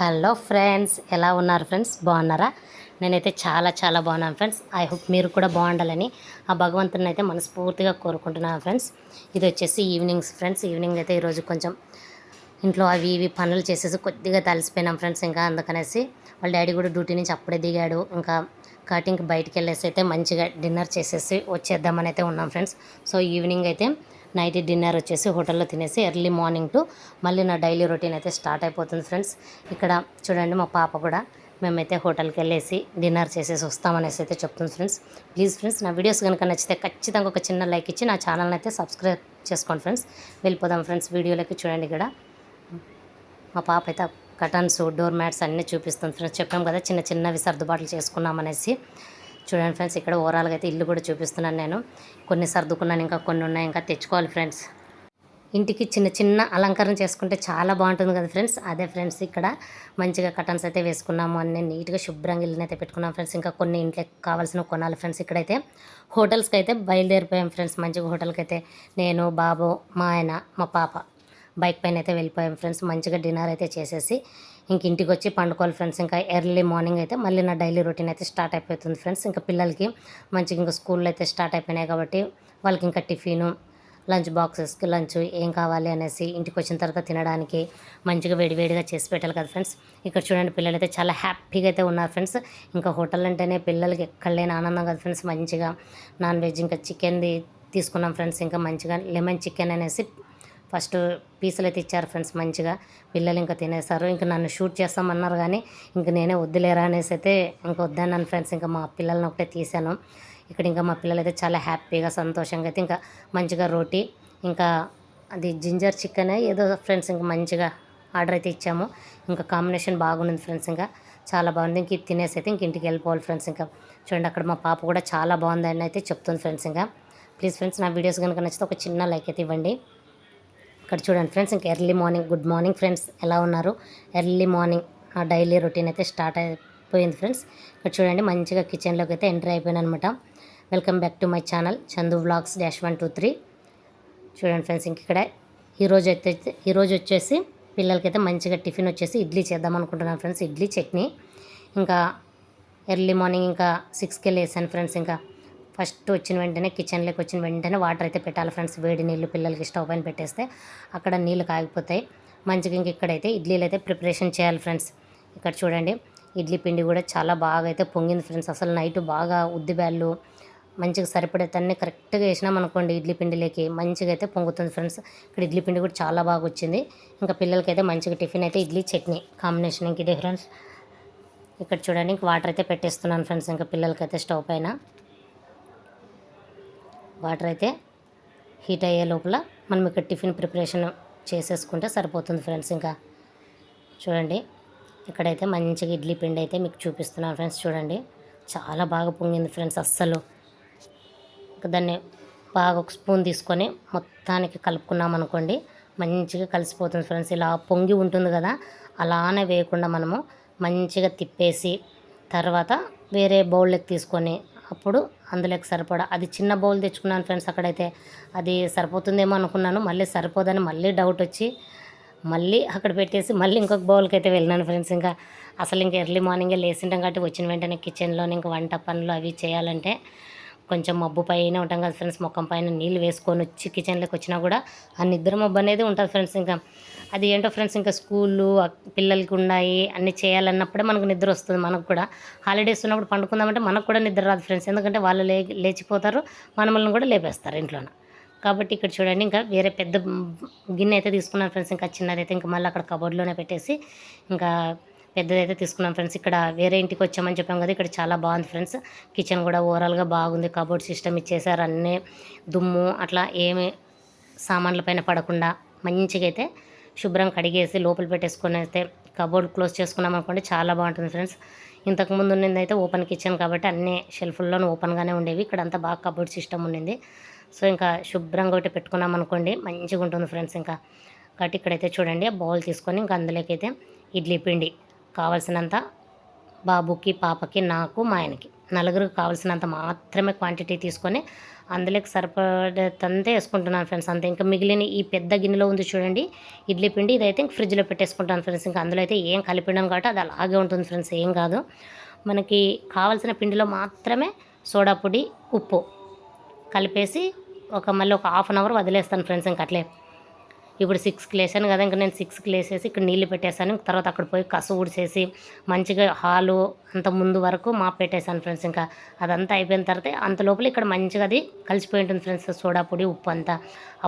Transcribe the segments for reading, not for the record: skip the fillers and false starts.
Hello friends, ఎలా ఉన్నారు friends? బాగున్నారా? నేనైతే చాలా చాలా బాగున్నాను ఫ్రెండ్స్. ఐ హోప్ మీరు కూడా బాగుండాలని ఆ భగవంతుని అయితే మనస్ఫూర్తిగా కోరుకుంటున్నాను ఫ్రెండ్స్. ఇది వచ్చేసి ఈవినింగ్స్ ఫ్రెండ్స్. ఈవినింగ్ అయితే ఈరోజు కొంచెం ఇంట్లో అవి ఇవి పనులు చేసేసి కొద్దిగా తలిసిపోయినాం ఫ్రెండ్స్. ఇంకా అందుకనేసి వాళ్ళ డాడీ కూడా డ్యూటీ నుంచి అప్పుడే దిగాడు. ఇంకా కటింగ్కి బయటికి వెళ్ళేసి అయితే మంచిగా డిన్నర్ చేసేసి వచ్చేద్దామని అయితే ఉన్నాం ఫ్రెండ్స్. సో ఈవినింగ్ అయితే నైట్ డిన్నర్ వచ్చేసి హోటల్లో తినేసి ఎర్లీ మార్నింగ్ టు మళ్ళీ నా డైలీ రొటీన్ అయితే స్టార్ట్ అయిపోతుంది ఫ్రెండ్స్. ఇక్కడ చూడండి, మా పాప కూడా మేమైతే హోటల్కి వెళ్ళేసి డిన్నర్ చేసేసి వస్తామనేసి అయితే చెప్తుంది ఫ్రెండ్స్. ప్లీజ్ ఫ్రెండ్స్, నా వీడియోస్ కనుక నచ్చితే ఖచ్చితంగా ఒక చిన్న లైక్ ఇచ్చి నా ఛానల్ని అయితే సబ్స్క్రైబ్ చేసుకోండి ఫ్రెండ్స్. వెళ్ళిపోదాం ఫ్రెండ్స్ వీడియోలోకి. చూడండి, ఇక్కడ మా పాప అయితే కటన్స్, డోర్ మ్యాట్స్ అన్నీ చూపిస్తుంది ఫ్రెండ్స్. చెప్పాం కదా చిన్న చిన్నవి సర్దుబాట్లు చేసుకున్నామనేసి. చూడండి ఫ్రెండ్స్, ఇక్కడ ఓవరాల్గా అయితే ఇల్లు కూడా చూపిస్తున్నాను నేను. కొన్ని సర్దుకున్నాను, ఇంకా కొన్ని ఉన్నాయి, ఇంకా తెచ్చుకోవాలి ఫ్రెండ్స్. ఇంటికి చిన్న చిన్న అలంకరణ చేసుకుంటే చాలా బాగుంటుంది కదా ఫ్రెండ్స్. అదే ఫ్రెండ్స్, ఇక్కడ మంచిగా కటన్స్ అయితే వేసుకున్నాము, అన్నీ నీట్గా శుభ్రంగా ఇల్లుని అయితే పెట్టుకున్నాం ఫ్రెండ్స్. ఇంకా కొన్ని ఇంట్లోకి కావాల్సినవి కొనాలి ఫ్రెండ్స్. ఇక్కడైతే హోటల్స్కి అయితే బయలుదేరిపోయాం ఫ్రెండ్స్. మంచిగా హోటల్కి అయితే నేను, బాబు, మా ఆయన, మా పాప బైక్ పైన అయితే వెళ్ళిపోయాం ఫ్రెండ్స్. మంచిగా డిన్నర్ అయితే చేసేసి ఇంక ఇంటికి వచ్చి పండుకోవాలి ఫ్రెండ్స్. ఇంకా ఎర్లీ మార్నింగ్ అయితే మళ్ళీ నా డైలీ రొటీన్ అయితే స్టార్ట్ అయిపోతుంది ఫ్రెండ్స్. ఇంకా పిల్లలకి మంచిగా ఇంకా స్కూల్లో అయితే స్టార్ట్ అయిపోయినాయి కాబట్టి వాళ్ళకి ఇంకా టిఫిను, లంచ్ బాక్సెస్కి లంచ్ ఏం కావాలి అనేసి ఇంటికి వచ్చిన తర్వాత తినడానికి మంచిగా వేడివేడిగా చేసి పెట్టాలి కదా ఫ్రెండ్స్. ఇక్కడ చూడండి, పిల్లలు అయితే చాలా హ్యాపీగా అయితే ఉన్నారు ఫ్రెండ్స్. ఇంకా హోటల్ అంటేనే పిల్లలకి ఎక్కడ లేని ఆనందం కదా ఫ్రెండ్స్. మంచిగా నాన్ వెజ్ ఇంకా చికెన్ది తీసుకున్నాం ఫ్రెండ్స్. ఇంకా మంచిగా లెమన్ చికెన్ అనేసి ఫస్ట్ పీసులు అయితే ఇచ్చారు ఫ్రెండ్స్. మంచిగా పిల్లలు ఇంకా తినేస్తారు. ఇంకా నన్ను షూట్ చేస్తామన్నారు కానీ ఇంక నేనే వద్దులేరా అనేసి అయితే ఇంకా వద్దన్నాను ఫ్రెండ్స్. ఇంకా మా పిల్లల్ని ఒకటే తీసాను. ఇక్కడ ఇంకా మా పిల్లలు అయితే చాలా హ్యాపీగా సంతోషంగా అయితే ఇంకా మంచిగా రోటీ, ఇంకా అది జింజర్ చికెన్ ఏదో ఫ్రెండ్స్ ఇంకా మంచిగా ఆర్డర్ అయితే ఇచ్చాము. ఇంకా కాంబినేషన్ బాగుంది ఫ్రెండ్స్. ఇంకా చాలా బాగుంది. ఇంక ఇది తినేసి అయితే ఇంక ఇంటికి వెళ్ళిపోవాలి ఫ్రెండ్స్. ఇంకా చూడండి, అక్కడ మా పాప కూడా చాలా బాగుందని అయితే చెప్తుంది ఫ్రెండ్స్. ఇంకా ప్లీజ్ ఫ్రెండ్స్, నా వీడియోస్ కనుక నచ్చితే ఒక చిన్న లైక్ అయితే ఇవ్వండి. ఇక్కడ చూడండి ఫ్రెండ్స్, ఇంకా early morning, good morning friends, ఎలా ఉన్నారు? ఎర్లీ మార్నింగ్ ఆ డైలీ రొటీన్ అయితే స్టార్ట్ అయిపోయింది ఫ్రెండ్స్. ఇక్కడ చూడండి, మంచిగా కిచెన్లోకి అయితే ఎంటర్ అయిపోయాను అనమాట. Welcome back to my channel Chandu vlogs -123. చూడండి ఫ్రెండ్స్, ఇంక ఇక్కడ ఈరోజు వచ్చేసి పిల్లలకైతే మంచిగా టిఫిన్ వచ్చేసి ఇడ్లీ చేద్దాం అనుకుంటున్నాను ఫ్రెండ్స్. ఇడ్లీ చట్నీ. ఇంకా ఎర్లీ మార్నింగ్ ఇంకా 6కి లేసాను ఫ్రెండ్స్. ఇంకా ఫస్ట్ వచ్చిన వెంటనే కిచెన్లోకి వచ్చిన వెంటనే వాటర్ అయితే పెట్టాలి ఫ్రెండ్స్. వేడి నీళ్ళు పిల్లలకి స్టవ్ పైన పెట్టేస్తే అక్కడ నీళ్ళు కాగిపోతాయి మంచిగా. ఇంక ఇక్కడైతే ఇడ్లీలు అయితే ప్రిపరేషన్ చేయాలి ఫ్రెండ్స్. ఇక్కడ చూడండి, ఇడ్లీ పిండి కూడా చాలా బాగా అయితే పొంగింది ఫ్రెండ్స్. అసలు నైట్ బాగా ఉద్దిబ్యాళ్ళు మంచిగా సరిపడేతన్ని కరెక్ట్గా వేసినాం అనుకోండి ఇడ్లీ పిండిలోకి మంచిగా అయితే పొంగుతుంది ఫ్రెండ్స్. ఇక్కడ ఇడ్లీ పిండి కూడా చాలా బాగా వచ్చింది. ఇంకా పిల్లలకైతే మంచిగా టిఫిన్ అయితే ఇడ్లీ చట్నీ కాంబినేషన్ ఇంక ఇదే ఫ్రెండ్స్. ఇక్కడ చూడండి, ఇంక వాటర్ అయితే పెట్టేస్తున్నాను ఫ్రెండ్స్. ఇంకా పిల్లలకైతే స్టవ్ పైన వాటర్ అయితే హీట్ అయ్యే లోపల మనం ఇక్కడ టిఫిన్ ప్రిపరేషన్ చేసేసుకుంటే సరిపోతుంది ఫ్రెండ్స్. ఇంకా చూడండి, ఇక్కడైతే మంచిగా ఇడ్లీ పిండి అయితే మీకు చూపిస్తున్నాను ఫ్రెండ్స్. చూడండి, చాలా బాగా పొంగింది ఫ్రెండ్స్. అస్సలు దాన్ని బాగా ఒక స్పూన్ తీసుకొని మొత్తానికి కలుపుకున్నాం అనుకోండి మంచిగా కలిసిపోతుంది ఫ్రెండ్స్. ఇలా పొంగి ఉంటుంది కదా, అలానే వేయకుండా మనము మంచిగా తిప్పేసి తర్వాత వేరే బౌల్లోకి తీసుకొని అప్పుడు అందులోకి సరిపడా అది చిన్న బౌల్ తెచ్చుకున్నాను ఫ్రెండ్స్. అక్కడైతే అది సరిపోతుందేమో అనుకున్నాను, మళ్ళీ సరిపోదని మళ్ళీ డౌట్ వచ్చి మళ్ళీ అక్కడ పెట్టేసి మళ్ళీ ఇంకొక బౌల్కి అయితే వెళ్ళినాను ఫ్రెండ్స్. ఇంకా అసలు ఇంకా ఎర్లీ మార్నింగే లేసింటాం కాబట్టి వచ్చిన వెంటనే కిచెన్లోనే ఇంకా వంట పనులు అవి చేయాలంటే కొంచెం మబ్బు పైన ఉంటాం కదా ఫ్రెండ్స్. ముఖం పైన నీళ్ళు వేసుకొని వచ్చి కిచెన్లోకి వచ్చినా కూడా ఆ నిద్ర మబ్బు అనేది ఉంటుంది ఫ్రెండ్స్. ఇంకా అది ఏంటో ఫ్రెండ్స్, ఇంకా స్కూళ్ళు పిల్లలకి ఉన్నాయి అన్నీ చేయాలన్నప్పుడే మనకు నిద్ర వస్తుంది. మనకు కూడా హాలిడేస్ ఉన్నప్పుడు పండుకుందామంటే మనకు కూడా నిద్ర రాదు ఫ్రెండ్స్. ఎందుకంటే వాళ్ళు లేచిపోతారు, మనల్ని కూడా లేపేస్తారు ఇంట్లోన. కాబట్టి ఇక్కడ చూడండి, ఇంకా వేరే పెద్ద గిన్నె అయితే తీసుకున్నాను ఫ్రెండ్స్. ఇంకా చిన్నదైతే ఇంకా మళ్ళీ అక్కడ కబోర్డ్లోనే పెట్టేసి ఇంకా పెద్దదైతే తీసుకున్నాం ఫ్రెండ్స్. ఇక్కడ వేరే ఇంటికి వచ్చామని చెప్పాం కదా, ఇక్కడ చాలా బాగుంది ఫ్రెండ్స్. కిచెన్ కూడా ఓవరాల్గా బాగుంది. కబోర్డ్ సిస్టమ్ ఇచ్చేసారు. అన్నీ దుమ్ము అట్లా ఏమి సామాన్ల పైన పడకుండా మంచిగా అయితే శుభ్రం కడిగేసి లోపల పెట్టేసుకొని అయితే కబోర్డ్ క్లోజ్ చేసుకున్నాం అనుకోండి చాలా బాగుంటుంది ఫ్రెండ్స్. ఇంతకుముందు ఉన్నదైతే ఓపెన్ కిచెన్ కాబట్టి అన్ని షెల్ఫ్ల్లోనూ ఓపెన్గానే ఉండేవి. ఇక్కడ అంతా బాగా కబోర్డ్ సిస్టమ్ ఉండింది. సో ఇంకా శుభ్రంగా ఒకటి పెట్టుకున్నాం అనుకోండి మంచిగా ఉంటుంది ఫ్రెండ్స్. ఇంకా కాబట్టి ఇక్కడైతే చూడండి, బౌల్ తీసుకొని ఇంకా అందులోకి అయితే ఇడ్లీ పిండి కావాల్సినంత బాబుకి, పాపకి, నాకు, మా ఆయనకి నలుగురికి కావాల్సినంత మాత్రమే క్వాంటిటీ తీసుకొని అందులోకి సరిపడేంతే వేసుకుంటున్నాను ఫ్రెండ్స్, అంతే. ఇంకా మిగిలిన ఈ పెద్ద గిన్నెలో ఉంది చూడండి ఇడ్లీ పిండి, ఇదైతే ఇంక ఫ్రిడ్జ్లో పెట్టేసుకుంటాను ఫ్రెండ్స్. ఇంకా అందులో అయితే ఏం కలిపిండం కాబట్టి అది అలాగే ఉంటుంది ఫ్రెండ్స్, ఏం కాదు. మనకి కావాల్సిన పిండిలో మాత్రమే సోడా పొడి, ఉప్పు కలిపేసి మళ్ళీ ఒక హాఫ్ అన్ అవర్ వదిలేస్తాను ఫ్రెండ్స్. ఇంక అట్లే ఇప్పుడు 6కి లేసాను కదా, ఇంక నేను 6కి లేసేసి ఇక్కడ నీళ్ళు పెట్టేశాను. తర్వాత అక్కడ పోయి కసు ఊడ్చేసి మంచిగా హాలు అంత ముందు వరకు మాప్ పెట్టేశాను ఫ్రెండ్స్. ఇంకా అదంతా అయిపోయిన తర్వాత అంత లోపల ఇక్కడ మంచిగా అది కలిసిపోయి ఉంటుంది ఫ్రెండ్స్, సోడా పొడి, ఉప్పు అంతా.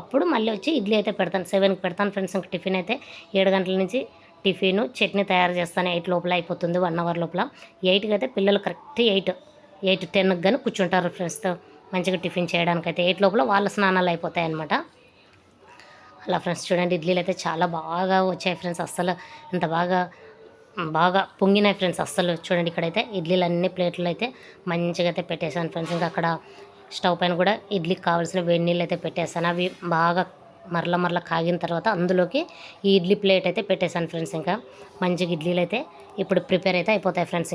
అప్పుడు మళ్ళీ వచ్చి ఇడ్లీ అయితే పెడతాను, 7కి పెడతాను ఫ్రెండ్స్. ఇంకా టిఫిన్ అయితే 7 గంటల నుంచి టిఫిన్ చట్నీ తయారు చేస్తాను. 8 లోపల అయిపోతుంది, 1 అవర్ లోపల. 8కి అయితే పిల్లలు కరెక్ట్ 8-10కి కానీ కూర్చుంటారు ఫ్రెండ్స్తో మంచిగా టిఫిన్ చేయడానికైతే. 8 లోపల వాళ్ళ స్నానాలు అయిపోతాయి అనమాట. అలా ఫ్రెండ్స్ చూడండి ఇడ్లీలు అయితే చాలా బాగా వచ్చాయి ఫ్రెండ్స్, అస్సలు ఇంత బాగా పొంగినాయి ఫ్రెండ్స్. అస్సలు చూడండి ఇక్కడైతే ఇడ్లీలు అన్ని ప్లేట్లు అయితే మంచిగా అయితే పెట్టేశాను ఫ్రెండ్స్. ఇంకా అక్కడ స్టవ్ పైన కూడా ఇడ్లీకి కావాల్సిన వేడి నీళ్ళు అయితే పెట్టేశాను. అవి బాగా మరల కాగిన తర్వాత అందులోకి ఈ ఇడ్లీ ప్లేట్ అయితే పెట్టేశాను ఫ్రెండ్స్. ఇంకా మంచిగా ఇడ్లీలు అయితే ఇప్పుడు ప్రిపేర్ అయితే అయిపోతాయి ఫ్రెండ్స్.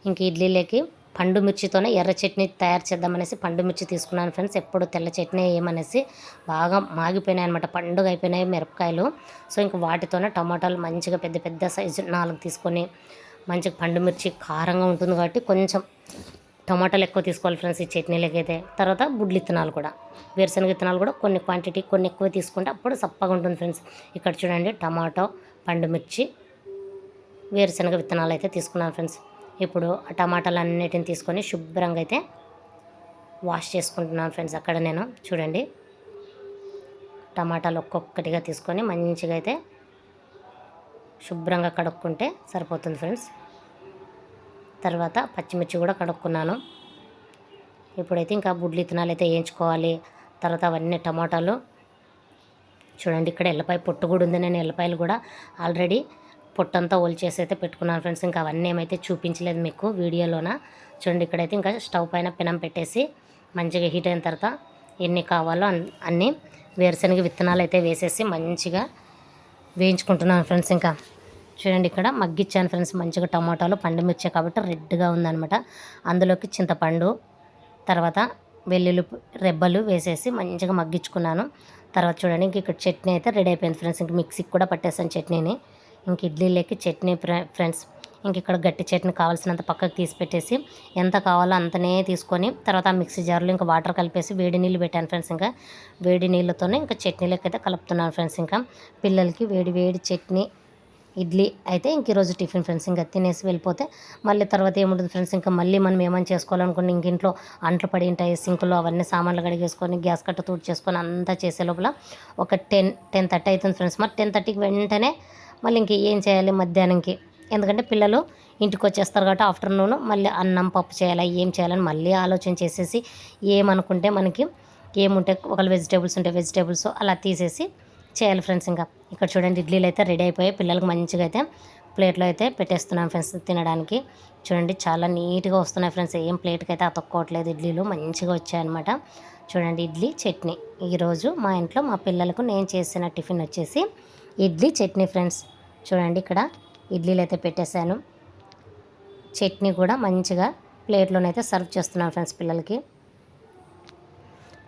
ఇంక ఇడ్లీలోకి పండు మిర్చితోనే ఎర్ర చట్నీ తయారు చేద్దామనేసి పండు మిర్చి తీసుకున్నాను ఫ్రెండ్స్. ఎప్పుడు తెల్ల చట్నీ ఏమనేసి బాగా మాగిపోయినాయి అనమాట, పండుగ అయిపోయినాయి మిరపకాయలు. సో ఇంక వాటితోనే టమాటాలు మంచిగా పెద్ద సైజు 4 తీసుకొని మంచిగా పండు మిర్చి కారంగా ఉంటుంది కాబట్టి కొంచెం టమాటాలు ఎక్కువ తీసుకోవాలి ఫ్రెండ్స్ ఈ చట్నీలకి అయితే. తర్వాత బుడ్లు విత్తనాలు కూడా, వేరుశనగ విత్తనాలు కూడా కొన్ని క్వాంటిటీ కొన్ని ఎక్కువ తీసుకుంటే అప్పుడు సప్పగా ఉంటుంది ఫ్రెండ్స్. ఇక్కడ చూడండి టమాటో, పండు మిర్చి, వేరుశనగ విత్తనాలు అయితే తీసుకున్నాను ఫ్రెండ్స్. ఇప్పుడు ఆ టమాటాలన్నిటిని తీసుకొని శుభ్రంగా అయితే వాష్ చేసుకుంటున్నాను ఫ్రెండ్స్. అక్కడ నేను చూడండి టమాటాలు ఒక్కొక్కటిగా తీసుకొని మంచిగా అయితే శుభ్రంగా కడుక్కుంటే సరిపోతుంది ఫ్రెండ్స్. తర్వాత పచ్చిమిర్చి కూడా కడుక్కున్నాను. ఇప్పుడైతే ఇంకా బుడ్లు విత్తనాలు అయితే వేయించుకోవాలి. తర్వాత అవన్నీ టమాటాలు చూడండి, ఇక్కడ ఎల్లపాయ పొట్టు కూడా ఉంది. నేను ఎల్లపాయలు కూడా ఆల్రెడీ పొట్టంతా ఒలిచేసి అయితే పెట్టుకున్నాను ఫ్రెండ్స్. ఇంకా అవన్నీ ఏమైతే చూపించలేదు మీకు వీడియోలోన. చూడండి ఇక్కడైతే ఇంకా స్టవ్ పైన పెనం పెట్టేసి మంచిగా హీట్ అయిన తర్వాత ఎన్ని కావాలో అన్నీ వేరుశనగ విత్తనాలు అయితే వేసేసి మంచిగా వేయించుకుంటున్నాను ఫ్రెండ్స్. ఇంకా చూడండి ఇక్కడ మగ్గిచ్చాను ఫ్రెండ్స్ మంచిగా. టమాటాలు పండుమిర్చి కాబట్టి రెడ్గా ఉందనమాట. అందులోకి చింతపండు, తర్వాత వెల్లుల్లి రెబ్బలు వేసేసి మంచిగా మగ్గించుకున్నాను. తర్వాత చూడండి ఇంక ఇక్కడ చట్నీ అయితే రెడీ అయిపోయింది ఫ్రెండ్స్. ఇంక మిక్సీకి కూడా పట్టేసాను చట్నీని. ఇంక ఇడ్లీలోకి చట్నీ ఫ్రెండ్స్. ఇంక ఇక్కడ గట్టి చట్నీ కావాల్సినంత పక్కకు తీసి పెట్టేసి ఎంత కావాలో అంతనే తీసుకొని తర్వాత ఆ మిక్సీ జార్లో ఇంకా వాటర్ కలిపేసి వేడి నీళ్ళు పెట్టాను ఫ్రెండ్స్. ఇంకా వేడి నీళ్ళతోనే ఇంకా చట్నీలోకి అయితే కలుపుతున్నాను ఫ్రెండ్స్. ఇంకా పిల్లలకి వేడి చట్నీ ఇడ్లీ అయితే ఇంక ఈరోజు టిఫిన్ ఫ్రెండ్స్. ఇంకా తినేసి వెళ్ళిపోతే మళ్ళీ తర్వాత ఏముంటుంది ఫ్రెండ్స్, ఇంకా మళ్ళీ మనం ఏమైనా చేసుకోవాలనుకుని ఇంక ఇంట్లో అంట్లు పడి ఉంటాయి సింకులో, అవన్నీ సామాన్లు కడిగేసుకొని గ్యాస్ కట్ట తుడిచేసుకొని అంతా చేసే లోపల ఒక 10-10:30 అవుతుంది ఫ్రెండ్స్. మరి 10:30కి వెంటనే మళ్ళీ ఇంక ఏం చేయాలి మధ్యాహ్నంకి, ఎందుకంటే పిల్లలు ఇంటికి వచ్చేస్తారు కాబట్టి ఆఫ్టర్నూన్ మళ్ళీ అన్నం పప్పు చేయాలా ఏం చేయాలని మళ్ళీ ఆలోచన చేసేసి ఏమనుకుంటే మనకి ఏముంటే ఒకవేళ వెజిటేబుల్స్ ఉంటే వెజిటేబుల్స్ అలా తీసేసి చేయాలి ఫ్రెండ్స్. ఇంకా ఇక్కడ చూడండి ఇడ్లీలు అయితే రెడీ అయిపోయాయి. పిల్లలకి మంచిగా అయితే ప్లేట్లో అయితే పెట్టేస్తున్నాను ఫ్రెండ్స్ తినడానికి. చూడండి చాలా నీట్గా వస్తున్నాయి ఫ్రెండ్స్, ఏం ప్లేట్కి అయితే అతక్కోవట్లేదు, ఇడ్లీలు మంచిగా వచ్చాయన్నమాట. చూడండి ఇడ్లీ చట్నీ ఈరోజు మా ఇంట్లో మా పిల్లలకు నేను చేసిన టిఫిన్ వచ్చేసి ఇడ్లీ చట్నీ ఫ్రెండ్స్. చూడండి ఇక్కడ ఇడ్లీలు అయితే పెట్టేశాను, చట్నీ కూడా మంచిగా ప్లేట్లోనైతే సర్వ్ చేస్తున్నాను ఫ్రెండ్స్ పిల్లలకి.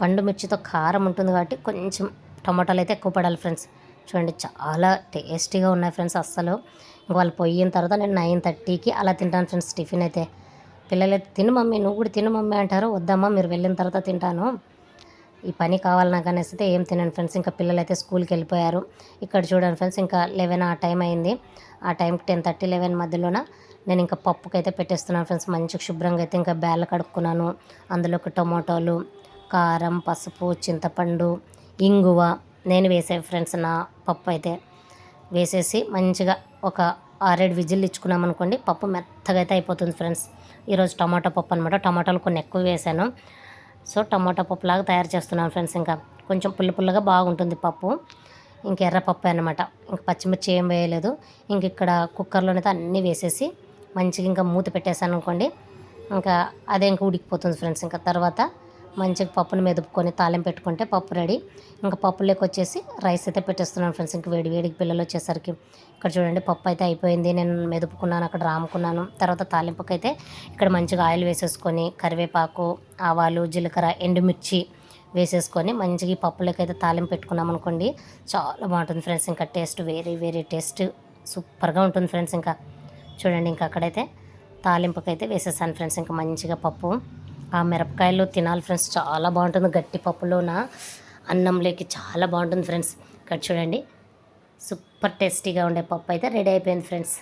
పండు మిర్చితో కారం ఉంటుంది కాబట్టి కొంచెం టమాటాలు అయితే ఎక్కువ పడాలి ఫ్రెండ్స్. చూడండి చాలా టేస్టీగా ఉన్నాయి ఫ్రెండ్స్ అస్సలు. ఇంక వాళ్ళు పోయిన తర్వాత నేను 9:30కి అలా తింటాను ఫ్రెండ్స్ టిఫిన్ అయితే. పిల్లలైతే తిను మమ్మీ, నువ్వు కూడా తిను మమ్మీ అంటారు. వద్దమ్మా మీరు వెళ్ళిన తర్వాత తింటాను, ఈ పని కావాలి నాకు అనేసి అయితే ఏం తినండి ఫ్రెండ్స్. ఇంకా పిల్లలు అయితే స్కూల్కి వెళ్ళిపోయారు. ఇక్కడ చూడండి ఫ్రెండ్స్ ఇంకా 11 ఆ టైం అయింది. ఆ టైంకి 10:30-11 మధ్యలోన నేను ఇంకా పప్పుకి అయితే పెట్టేస్తున్నాను ఫ్రెండ్స్. మంచిగా శుభ్రంగా అయితే ఇంకా బ్యాళ్ళు కడుక్కున్నాను. అందులోకి టొమాటోలు, కారం, పసుపు, చింతపండు, ఇంగువ నేను వేసాను ఫ్రెండ్స్. నా పప్పు అయితే వేసేసి మంచిగా ఒక 6-7 విజిల్లు ఇచ్చుకున్నాం అనుకోండి, పప్పు మెత్తగా అయితే అయిపోతుంది ఫ్రెండ్స్. ఈరోజు టమాటా పప్పు అనమాట, టమాటాలు కొన్ని ఎక్కువ వేసాను. సో టమాటా పప్పు లాగా తయారు చేస్తున్నాను ఫ్రెండ్స్. ఇంకా కొంచెం పుల్లగా బాగుంటుంది పప్పు. ఇంక ఎర్రపప్పు అనమాట, ఇంక పచ్చిమిర్చి ఏం వేయలేదు. ఇంక ఇక్కడ కుక్కర్లోనైతే అన్నీ వేసేసి మంచిగా ఇంకా మూత పెట్టేశాను అనుకోండి, ఇంకా అదే ఇంకా ఉడికిపోతుంది ఫ్రెండ్స్. ఇంకా తర్వాత మంచిగా పప్పుని మెదుపుకొని తాలింపు పెట్టుకుంటే పప్పు రెడీ. ఇంకా పప్పులోకి వచ్చేసి రైస్ అయితే పెట్టేస్తున్నాను ఫ్రెండ్స్. ఇంక వేడి వేడికి పిల్లలు వచ్చేసరికి ఇక్కడ చూడండి పప్పు అయితే అయిపోయింది. నేను మెదుపుకున్నాను, అక్కడ రాముకున్నాను. తర్వాత తాలింపుకి అయితే ఇక్కడ మంచిగా ఆయిల్ వేసేసుకొని కరివేపాకు, ఆవాలు, జీలకర్ర, ఎండుమిర్చి వేసేసుకొని మంచిగా ఈ పప్పులోకి అయితే తాలింపు పెట్టుకున్నాం అనుకోండి, చాలా బాగుంటుంది ఫ్రెండ్స్. ఇంకా టేస్ట్ వేరే వేరే టేస్ట్ సూపర్గా ఉంటుంది ఫ్రెండ్స్. ఇంకా చూడండి ఇంకా అక్కడైతే తాలింపుకైతే వేసేసాను ఫ్రెండ్స్. ఇంకా మంచిగా పప్పు ఆ మిరపకాయలు తినాలి ఫ్రెండ్స్, చాలా బాగుంటుంది. గట్టి పప్పులోన అన్నంలోకి చాలా బాగుంటుంది ఫ్రెండ్స్. ఇక్కడ చూడండి సూపర్ టేస్టీగా ఉండే పప్పు అయితే రెడీ అయిపోయింది ఫ్రెండ్స్.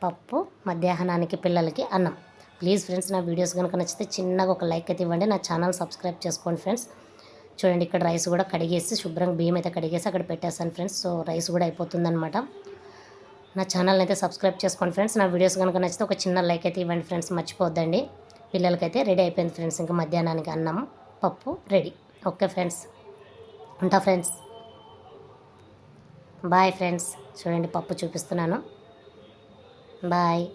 పప్పు మధ్యాహ్నానికి పిల్లలకి అన్నం. ప్లీజ్ ఫ్రెండ్స్ నా వీడియోస్ కనుక నచ్చితే చిన్నగా ఒక లైక్ అయితే ఇవ్వండి, నా ఛానల్ సబ్స్క్రైబ్ చేసుకోండి ఫ్రెండ్స్. చూడండి ఇక్కడ రైస్ కూడా కడిగేసి శుభ్రంగా బియ్యం అయితే కడిగేసి అక్కడ పెట్టేస్తాను ఫ్రెండ్స్. సో రైస్ కూడా అయిపోతుందన్నమాట. నా ఛానల్ని అయితే సబ్స్క్రైబ్ చేసుకోండి ఫ్రెండ్స్. నా వీడియోస్ కనుక నచ్చితే ఒక చిన్న లైక్ అయితే ఇవ్వండి ఫ్రెండ్స్, మర్చిపోద్దండి. పిల్లలకైతే రెడీ అయిపోయింది ఫ్రెండ్స్. ఇంకా మధ్యాహ్నానికి అన్నం పప్పు రెడీ. ఓకే ఫ్రెండ్స్, ఉంటా ఫ్రెండ్స్, బాయ్ ఫ్రెండ్స్. చూడండి పప్పు చూపిస్తున్నాను, బాయ్.